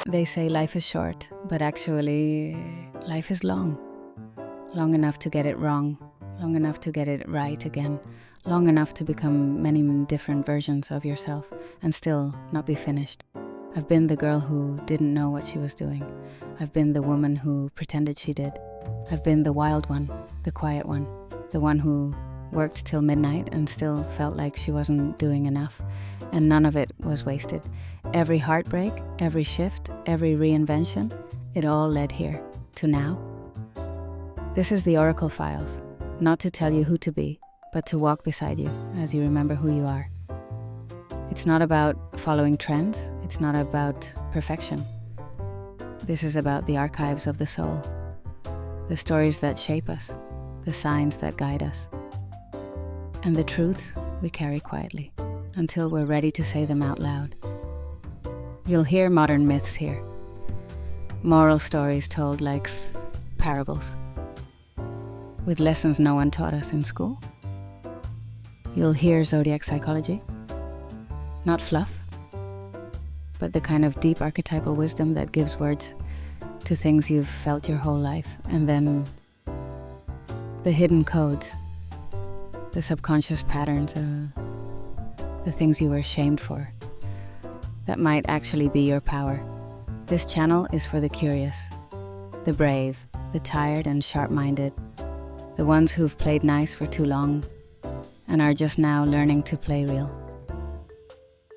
They say life is short, but actually, life is long. Long enough to get it wrong, long enough to get it right again, long enough to become many different versions of yourself and still not be finished. I've been the girl who didn't know what she was doing. I've been the woman who pretended she did. I've been the wild one, the quiet one, the one who worked till midnight and still felt like she wasn't doing enough, and none of it was wasted. Every heartbreak, every shift, every reinvention, it all led here, to now. This is the Oracle Files, not to tell you who to be, but to walk beside you as you remember who you are. It's not about following trends, it's not about perfection. This is about the archives of the soul, the stories that shape us, the signs that guide us, and the truths we carry quietly until we're ready to say them out loud. You'll hear modern myths here, moral stories told like parables, with lessons no one taught us in school. You'll hear zodiac psychology, not fluff, but the kind of deep archetypal wisdom that gives words to things you've felt your whole life, and then the hidden codes, the subconscious patterns, the things you were shamed for, that might actually be your power. This channel is for the curious, the brave, the tired and sharp-minded, the ones who've played nice for too long and are just now learning to play real.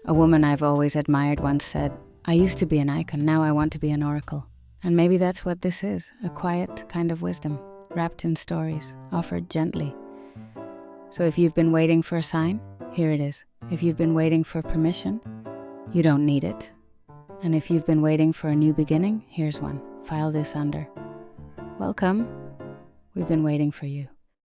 A woman I've always admired once said, "I used to be an icon, now I want to be an oracle." And maybe that's what this is, a quiet kind of wisdom, wrapped in stories, offered gently. So if you've been waiting for a sign, here it is. If you've been waiting for permission, you don't need it. And if you've been waiting for a new beginning, here's one. File this under. Welcome. We've been waiting for you.